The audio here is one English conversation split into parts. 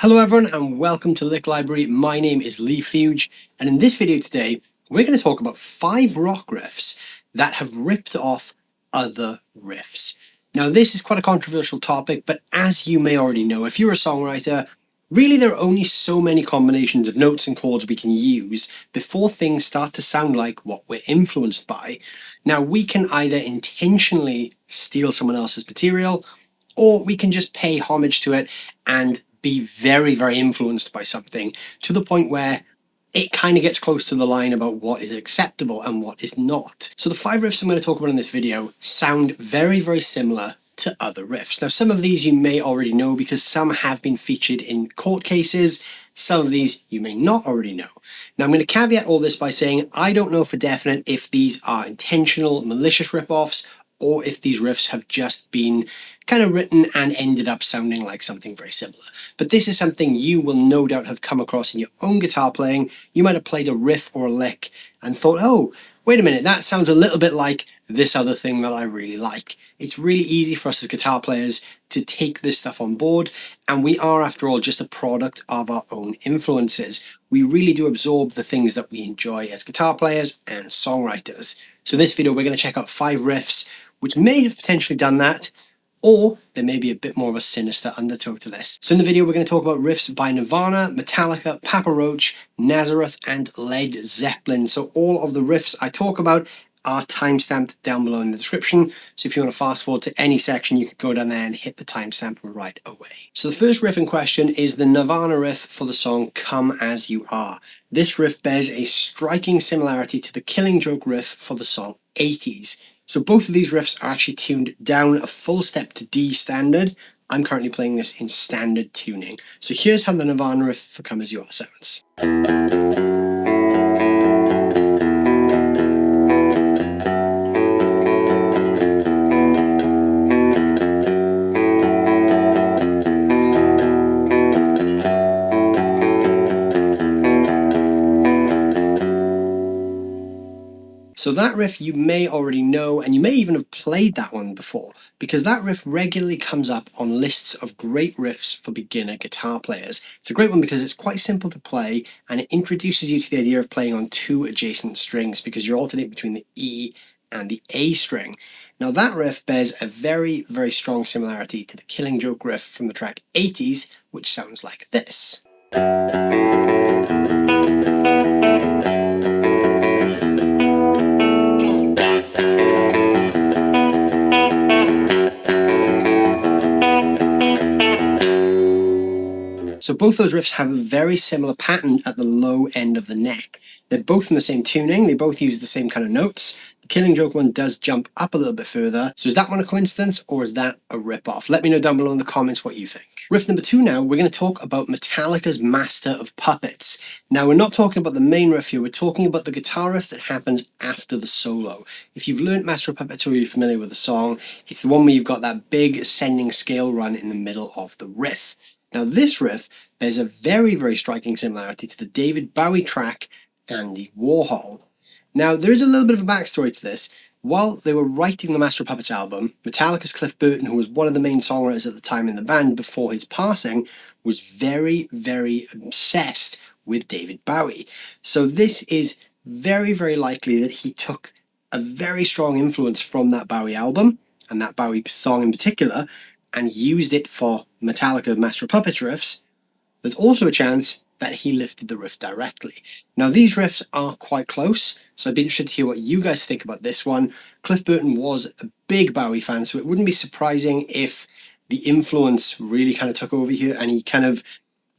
Hello everyone and welcome to Lick Library. My name is Lee Fuge, and in this video today we're going to talk about 5 rock riffs that have ripped off other riffs. Now this is quite a controversial topic, but as you may already know, if you're a songwriter, really there are only so many combinations of notes and chords we can use before things start to sound like what we're influenced by. Now we can either intentionally steal someone else's material, or we can just pay homage to it and be very, very influenced by something to the point where it kind of gets close to the line about what is acceptable and what is not. So the 5 riffs I'm going to talk about in this video sound very, very similar to other riffs. Now some of these you may already know because some have been featured in court cases. Some of these you may not already know. Now I'm going to caveat all this by saying I don't know for definite if these are intentional, malicious rip-offs, or if these riffs have just been kind of written and ended up sounding like something very similar. But this is something you will no doubt have come across in your own guitar playing. You might have played a riff or a lick and thought, oh, wait a minute, that sounds a little bit like this other thing that I really like. It's really easy for us as guitar players to take this stuff on board, and we are, after all, just a product of our own influences. We really do absorb the things that we enjoy as guitar players and songwriters. So in this video we're going to check out 5 riffs which may have potentially done that, or there may be a bit more of a sinister undertow to this. So in the video we're going to talk about riffs by Nirvana, Metallica, Papa Roach, Nazareth and Led Zeppelin. So all of the riffs I talk about are timestamped down below in the description, so if you want to fast forward to any section you can go down there and hit the timestamp right away. So the first riff in question is the Nirvana riff for the song Come As You Are. This riff bears a striking similarity to the Killing Joke riff for the song 80s. So both of these riffs are actually tuned down a full step to D standard. I'm currently playing this in standard tuning. So here's how the Nirvana riff for Come As You Are sounds. So that riff you may already know, and you may even have played that one before, because that riff regularly comes up on lists of great riffs for beginner guitar players. It's a great one because it's quite simple to play, and it introduces you to the idea of playing on 2 adjacent strings because you're alternating between the E and the A string. Now that riff bears a very, very strong similarity to the Killing Joke riff from the track 80s, which sounds like this. So both those riffs have a very similar pattern at the low end of the neck. They're both in the same tuning, they both use the same kind of notes. The Killing Joke one does jump up a little bit further, so is that one a coincidence or is that a rip-off? Let me know down below in the comments what you think. Riff number 2 now, we're going to talk about Metallica's Master of Puppets. Now we're not talking about the main riff here, we're talking about the guitar riff that happens after the solo. If you've learned Master of Puppets or you're familiar with the song, it's the one where you've got that big ascending scale run in the middle of the riff. Now this riff bears a very, very striking similarity to the David Bowie track Andy Warhol. Now there is a little bit of a backstory to this. While they were writing the Master of Puppets album, Metallica's Cliff Burton, who was one of the main songwriters at the time in the band before his passing, was very, very obsessed with David Bowie. So this is very, very likely that he took a very strong influence from that Bowie album, and that Bowie song in particular, and used it for Metallica Master of Puppets riffs. There's also a chance that he lifted the riff directly. Now these riffs are quite close, so I'd be interested to hear what you guys think about this one. Cliff Burton was a big Bowie fan, so it wouldn't be surprising if the influence really kind of took over here and he kind of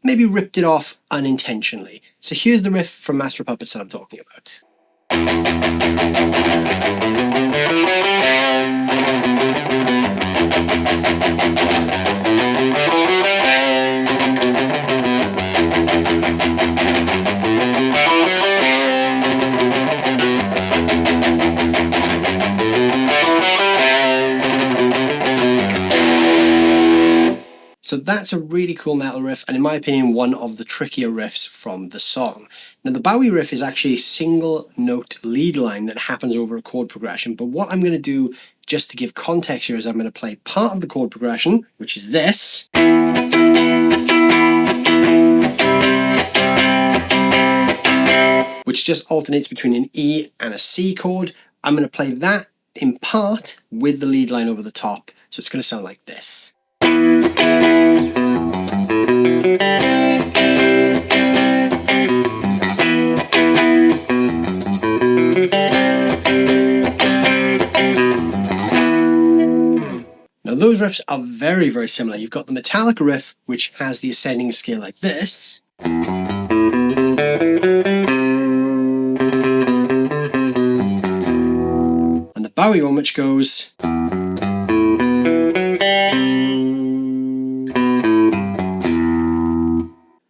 maybe ripped it off unintentionally. So here's the riff from Master of Puppets that I'm talking about. So that's a really cool metal riff, and in my opinion one of the trickier riffs from the song. Now the Bowie riff is actually a single note lead line that happens over a chord progression, but what I'm going to do just to give context here is I'm going to play part of the chord progression, which is this, which just alternates between an E and a C chord. I'm going to play that in part with the lead line over the top, so it's going to sound like this. Now those riffs are very, very similar. You've got the Metallica riff, which has the ascending scale like this. And the Bowie one, which goes...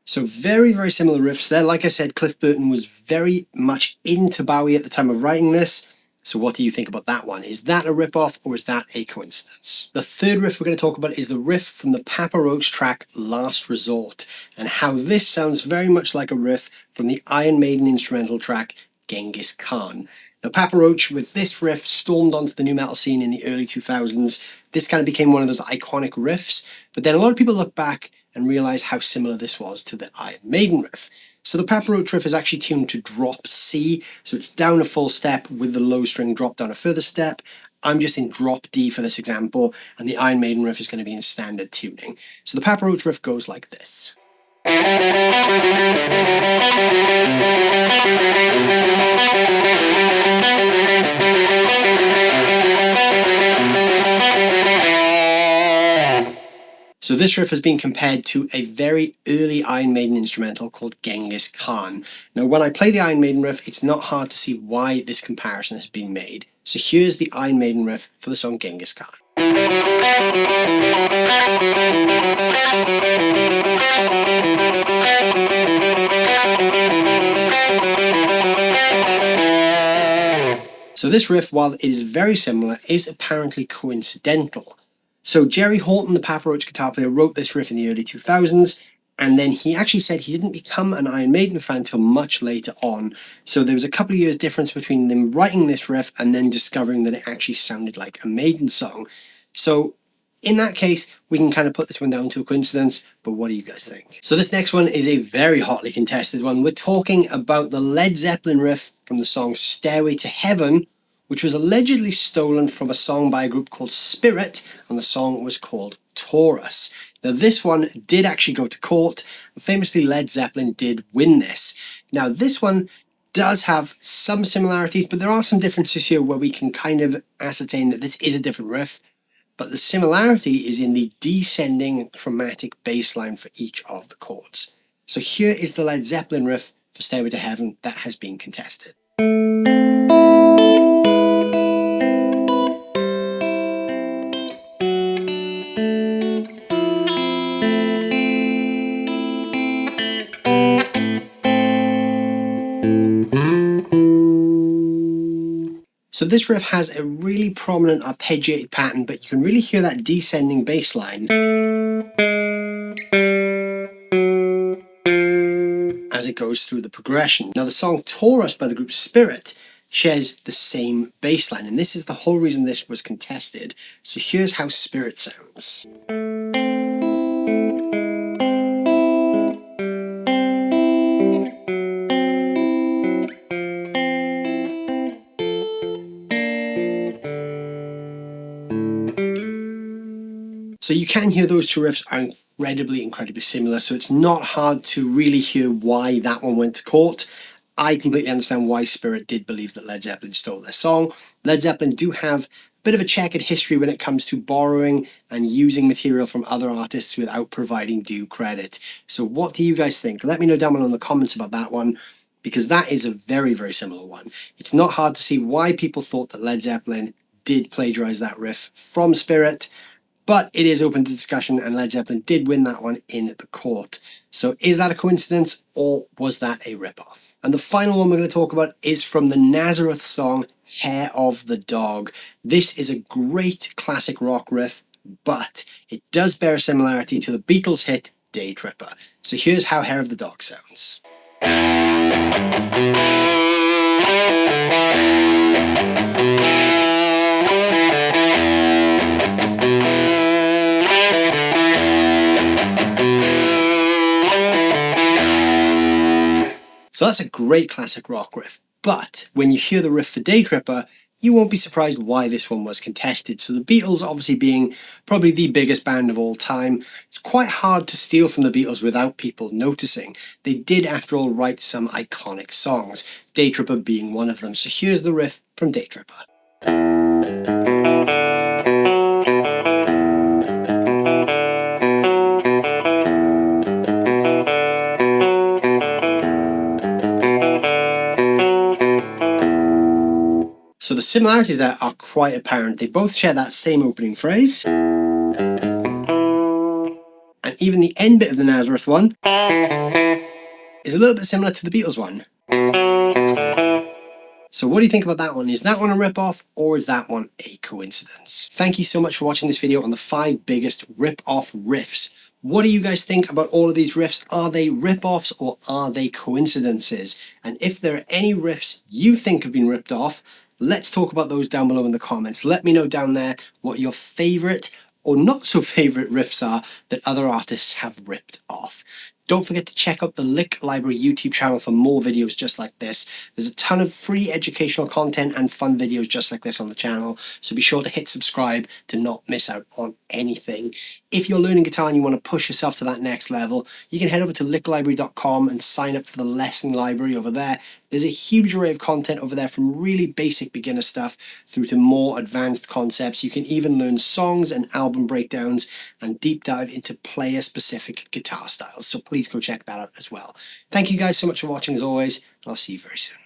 So very, very similar riffs there. Like I said, Cliff Burton was very much into Bowie at the time of writing this. So what do you think about that one? Is that a rip-off or is that a coincidence? The third riff we're going to talk about is the riff from the Papa Roach track Last Resort, and how this sounds very much like a riff from the Iron Maiden instrumental track Genghis Khan. Now Papa Roach, with this riff, stormed onto the nu metal scene in the early 2000s. This kind of became one of those iconic riffs, but then a lot of people look back and realise how similar this was to the Iron Maiden riff. So the Papa Roach riff is actually tuned to drop C, so it's down a full step with the low string drop down a further step. I'm just in drop D for this example, and the Iron Maiden riff is going to be in standard tuning. So the Papa Roach riff goes like this. So this riff has been compared to a very early Iron Maiden instrumental called Genghis Khan. Now when I play the Iron Maiden riff, it's not hard to see why this comparison has been made. So here's the Iron Maiden riff for the song Genghis Khan. So this riff, while it is very similar, is apparently coincidental. So Jerry Horton, the Papa Roach guitar player, wrote this riff in the early 2000s, and then he actually said he didn't become an Iron Maiden fan until much later on. So there was a couple of years difference between them writing this riff and then discovering that it actually sounded like a Maiden song. So in that case, we can kind of put this one down to a coincidence, but what do you guys think? So this next one is a very hotly contested one. We're talking about the Led Zeppelin riff from the song Stairway to Heaven, which was allegedly stolen from a song by a group called Spirit, and the song was called Taurus. Now this one did actually go to court, and famously Led Zeppelin did win this. Now this one does have some similarities, but there are some differences here where we can kind of ascertain that this is a different riff, but the similarity is in the descending chromatic bass line for each of the chords. So here is the Led Zeppelin riff for Stairway to Heaven that has been contested. So this riff has a really prominent arpeggiated pattern, but you can really hear that descending bass line as it goes through the progression. Now the song Taurus by the group Spirit shares the same bass line, and this is the whole reason this was contested. So here's how Spirit sounds. So you can hear those two riffs are incredibly similar, so it's not hard to really hear why that one went to court. I completely understand why Spirit did believe that Led Zeppelin stole their song. Led Zeppelin do have a bit of a checkered history when it comes to borrowing and using material from other artists without providing due credit. So what do you guys think? Let me know down below in the comments about that one, because that is a very similar one. It's not hard to see why people thought that Led Zeppelin did plagiarize that riff from Spirit, but it is open to discussion, and Led Zeppelin did win that one in the court. So is that a coincidence, or was that a ripoff? And the final one we're going to talk about is from the Nazareth song Hair of the Dog. This is a great classic rock riff, but it does bear a similarity to the Beatles hit Day Tripper. So here's how Hair of the Dog sounds. So that's a great classic rock riff, but when you hear the riff for Day Tripper, you won't be surprised why this one was contested. So the Beatles, obviously being probably the biggest band of all time, it's quite hard to steal from the Beatles without people noticing. They did, after all, write some iconic songs, Day Tripper being one of them. So here's the riff from Day Tripper. So the similarities there are quite apparent. They both share that same opening phrase. And even the end bit of the Nazareth one is a little bit similar to the Beatles one. So what do you think about that one? Is that one a rip-off, or is that one a coincidence? Thank you so much for watching this video on the 5 biggest rip-off riffs. What do you guys think about all of these riffs? Are they rip-offs or are they coincidences? And if there are any riffs you think have been ripped off, let's talk about those down below in the comments. Let me know down there what your favourite or not so favourite riffs are that other artists have ripped off. Don't forget to check out the Lick Library YouTube channel for more videos just like this. There's a ton of free educational content and fun videos just like this on the channel, so be sure to hit subscribe to not miss out on anything. If you're learning guitar and you want to push yourself to that next level, you can head over to licklibrary.com and sign up for the lesson library over there. There's a huge array of content over there, from really basic beginner stuff through to more advanced concepts. You can even learn songs and album breakdowns and deep dive into player-specific guitar styles. So please go check that out as well. Thank you guys so much for watching as always, and I'll see you very soon.